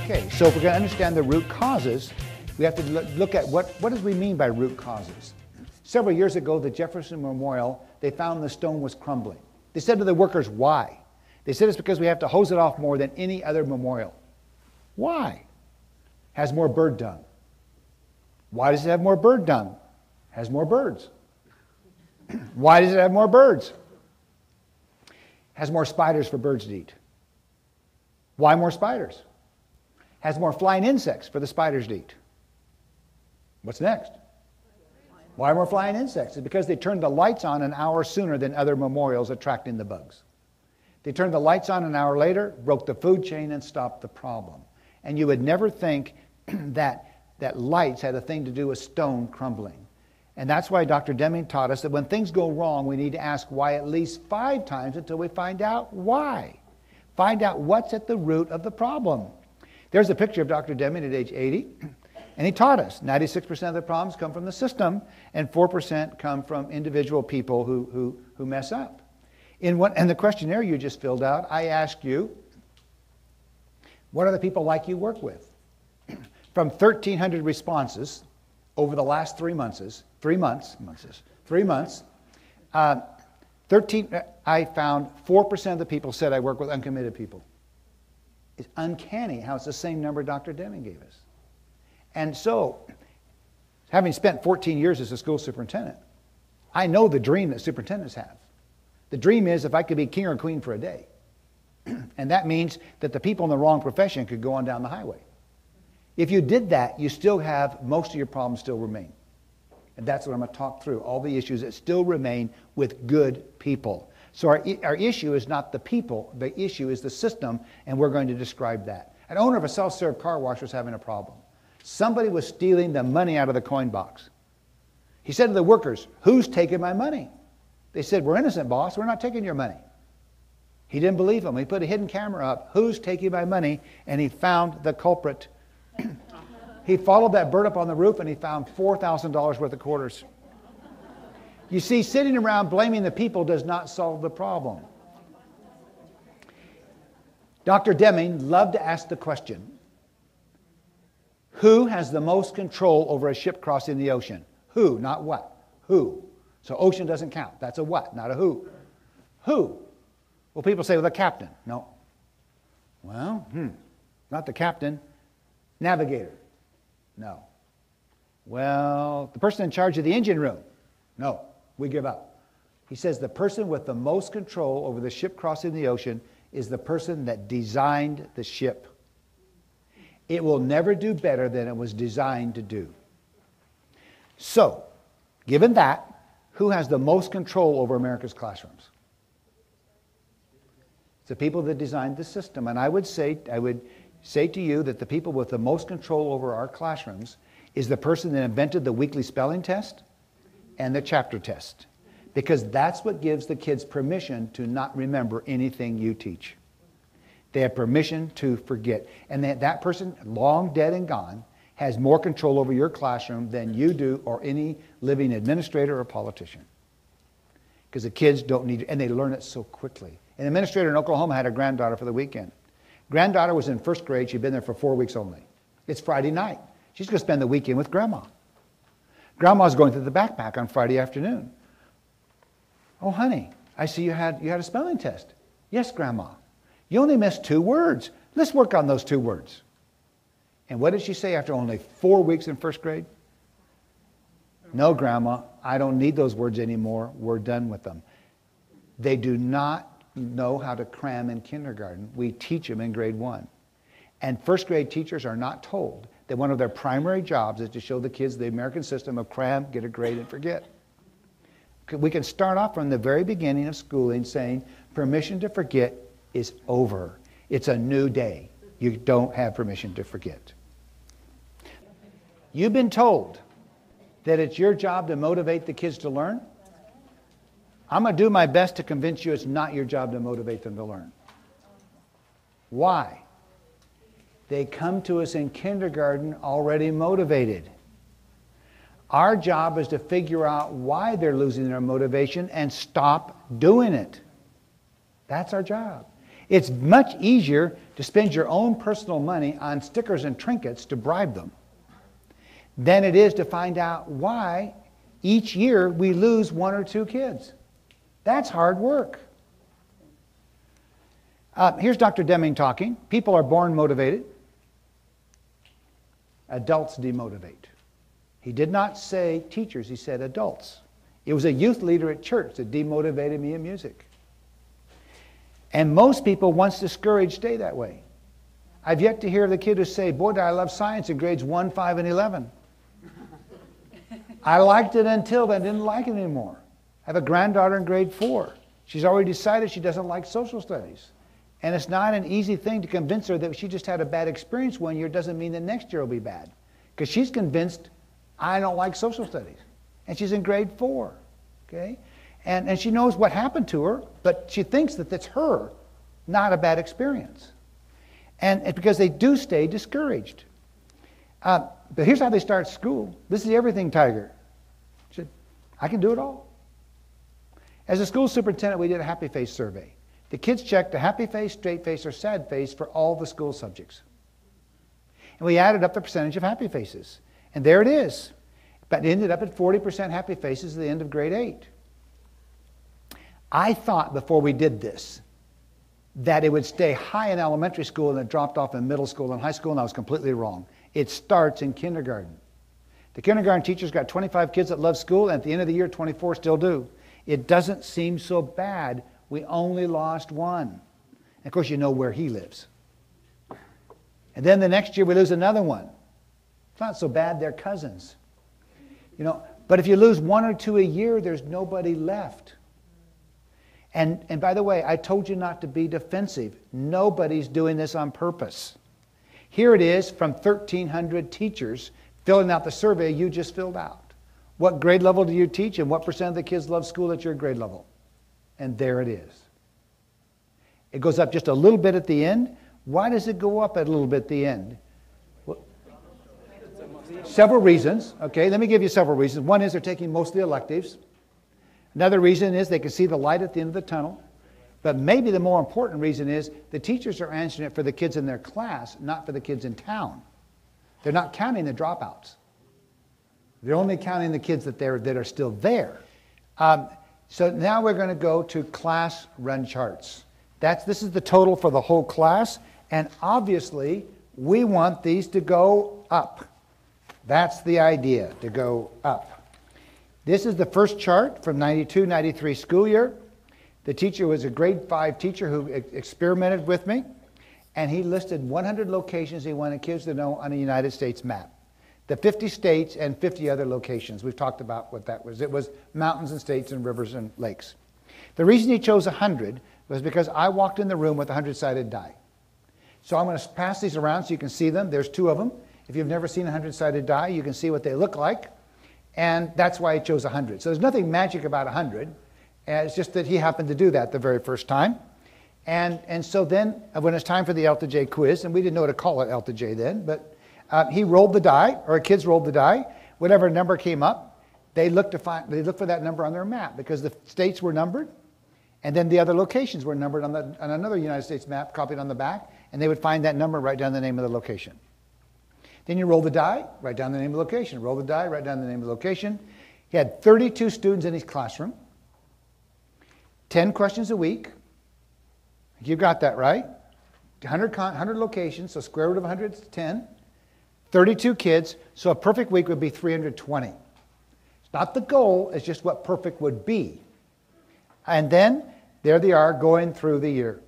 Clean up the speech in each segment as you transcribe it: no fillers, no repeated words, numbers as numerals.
Okay, so if we're going to understand the root causes, we have to look at what do we mean by root causes. Several years ago, the Jefferson Memorial, they found the stone was crumbling. They said to the workers, why? They said it's because we have to hose it off more than any other memorial. Why? Has more bird dung. Why does it have more bird dung? Has more birds. Why does it have more birds? Has more spiders for birds to eat. Why more spiders? Has more flying insects for the spiders to eat. What's next? Why more flying insects? It's because they turned the lights on an hour sooner than other memorials, attracting the bugs. They turned the lights on an hour later, broke the food chain, and stopped the problem. And you would never think that lights had a thing to do with stone crumbling. And that's why Dr. Deming taught us that when things go wrong, we need to ask why at least 5 times until we find out why. Find out what's at the root of the problem. There's a picture of Dr. Deming at age 80. And he taught us 96% of the problems come from the system and 4% come from individual people who mess up. In the questionnaire you just filled out, I asked you, what are the people like you work with? From 1,300 responses over the last 3 months, I found 4% of the people said I work with uncommitted people. It's uncanny how it's the same number Dr. Deming gave us. And so, having spent 14 years as a school superintendent, I know the dream that superintendents have. The dream is if I could be king or queen for a day. And that means that the people in the wrong profession could go on down the highway. If you did that, you still have, most of your problems still remain. And that's what I'm going to talk through, all the issues that still remain with good people. So our issue is not the people, the issue is the system, and we're going to describe that. An owner of a self-serve car wash was having a problem. Somebody was stealing the money out of the coin box. He said to the workers, who's taking my money? They said, we're innocent, boss. We're not taking your money. He didn't believe him. He put a hidden camera up. Who's taking my money? And he found the culprit. He followed that bird up on the roof and he found $4,000 worth of quarters. You see, sitting around blaming the people does not solve the problem. Dr. Deming loved to ask the question, who has the most control over a ship crossing the ocean? Who, not what. Who. So ocean doesn't count. That's a what, not a who. Who? Well, people say, well, the captain. No. Well, not the captain. Navigator. No. Well, the person in charge of the engine room. No, we give up. He says the person with the most control over the ship crossing the ocean is the person that designed the ship. It will never do better than it was designed to do. So, given that, who has the most control over America's classrooms? It's the people that designed the system. And I would say to you that the people with the most control over our classrooms is the person that invented the weekly spelling test and the chapter test. Because that's what gives the kids permission to not remember anything you teach. They have permission to forget. And that person, long dead and gone, has more control over your classroom than you do or any living administrator or politician. Because the kids don't need it, and they learn it so quickly. An administrator in Oklahoma had a granddaughter for the weekend. Granddaughter was in 1st grade. She'd been there for 4 weeks only. It's Friday night. She's going to spend the weekend with Grandma. Grandma's going through the backpack on Friday afternoon. Oh, honey, I see you had a spelling test. Yes, Grandma. You only missed 2 words. Let's work on those 2 words. And what did she say after only 4 weeks in 1st grade? No, Grandma, I don't need those words anymore. We're done with them. They do not know how to cram in kindergarten. We teach them in grade 1. And 1st grade teachers are not told that one of their primary jobs is to show the kids the American system of cram, get a grade, and forget. We can start off from the very beginning of schooling saying permission to forget is over. It's a new day. You don't have permission to forget. You've been told that it's your job to motivate the kids to learn. I'm going to do my best to convince you it's not your job to motivate them to learn. Why? They come to us in kindergarten already motivated. Our job is to figure out why they're losing their motivation and stop doing it. That's our job. It's much easier to spend your own personal money on stickers and trinkets to bribe them than it is to find out why each year we lose 1 or 2 kids. That's hard work. Here's Dr. Deming talking. People are born motivated. Adults demotivate. He did not say teachers, he said adults. It was a youth leader at church that demotivated me in music. And most people, once discouraged, stay that way. I've yet to hear of the kid who say, boy, did I love science in grades 1, 5, and 11. I liked it until then, didn't like it anymore. I have a granddaughter in grade 4. She's already decided she doesn't like social studies. And it's not an easy thing to convince her that she just had a bad experience one year doesn't mean that next year will be bad. Because she's convinced, I don't like social studies. And she's in grade 4. Okay? And she knows what happened to her, but she thinks that that's her, not a bad experience. And it's because they do stay discouraged. But here's how they start school. This is the everything tiger. She said, I can do it all. As a school superintendent, we did a happy face survey. The kids checked a happy face, straight face, or sad face for all the school subjects. And we added up the percentage of happy faces. And there it is. But it ended up at 40% happy faces at the end of grade 8. I thought before we did this that it would stay high in elementary school and it dropped off in middle school and high school, and I was completely wrong. It starts in kindergarten. The kindergarten teacher's got 25 kids that love school, and at the end of the year, 24 still do. It doesn't seem so bad. We only lost 1. And of course, you know where he lives. And then the next year, we lose another one. It's not so bad. They're cousins. You know, but if you lose 1 or 2 a year, there's nobody left. And by the way, I told you not to be defensive. Nobody's doing this on purpose. Here it is from 1,300 teachers filling out the survey you just filled out. What grade level do you teach, and what percent of the kids love school at your grade level? And there it is. It goes up just a little bit at the end. Why does it go up a little bit at the end? Well, several reasons. Okay, let me give you several reasons. One is they're taking mostly electives. Another reason is they can see the light at the end of the tunnel. But maybe the more important reason is the teachers are answering it for the kids in their class, not for the kids in town. They're not counting the dropouts. They're only counting the kids that are still there. So now we're going to go to class run charts. This is the total for the whole class, and obviously we want these to go up. That's the idea, to go up. This is the first chart from 92-93 school year. The teacher was a grade 5 teacher who experimented with me, and he listed 100 locations he wanted kids to know on a United States map. The 50 states and 50 other locations. We've talked about what that was. It was mountains and states and rivers and lakes. The reason he chose 100 was because I walked in the room with a 100-sided die. So I'm going to pass these around so you can see them. There's 2 of them. If you've never seen a 100-sided die, you can see what they look like. And that's why he chose 100. So there's nothing magic about 100. It's just that he happened to do that the very first time. And so then when it's time for the L to J quiz, and we didn't know what to call it L to J then, but he rolled the die, or kids rolled the die. Whatever number came up, they looked for that number on their map because the states were numbered, and then the other locations were numbered on another United States map copied on the back, and they would find that number, write down the name of the location. Then you roll the die, write down the name of the location. Roll the die, write down the name of the location. He had 32 students in his classroom, 10 questions a week. You got that right. 100 locations, so square root of 100 is 10. 32 kids, so a perfect week would be 320. It's not the goal, it's just what perfect would be. And then, there they are going through the year.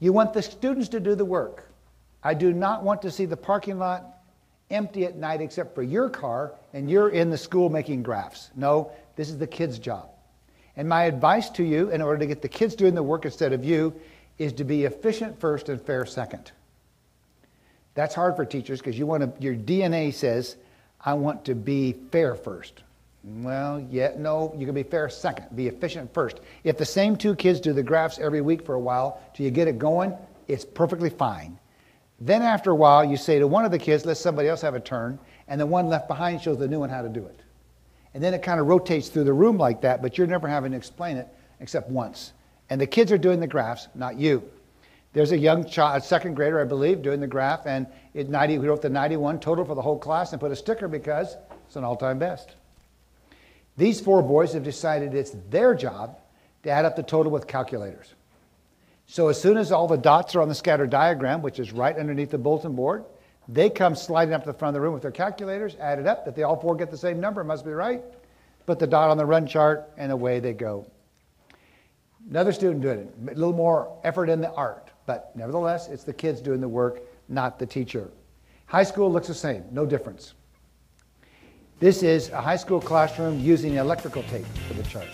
You want the students to do the work. I do not want to see the parking lot empty at night except for your car, and you're in the school making graphs. No, this is the kids' job. And my advice to you, in order to get the kids doing the work instead of you, is to be efficient first and fair second. That's hard for teachers because your DNA says, I want to be fair first. Well, no, you can be fair second. Be efficient first. If the same 2 kids do the graphs every week for a while till you get it going, it's perfectly fine. Then after a while, you say to one of the kids, let somebody else have a turn, and the one left behind shows the new one how to do it. And then it kind of rotates through the room like that, but you're never having to explain it except once. And the kids are doing the graphs, not you. There's a young child, a second grader, I believe, doing the graph, and he wrote the 91 total for the whole class and put a sticker because it's an all-time best. These 4 boys have decided it's their job to add up the total with calculators. So as soon as all the dots are on the scatter diagram, which is right underneath the bulletin board, they come sliding up to the front of the room with their calculators, add it up. If they all 4 get the same number, it must be right. Put the dot on the run chart, and away they go. Another student doing it. A little more effort in the art, but nevertheless, it's the kids doing the work, not the teacher. High school looks the same, no difference. This is a high school classroom using electrical tape for the chart.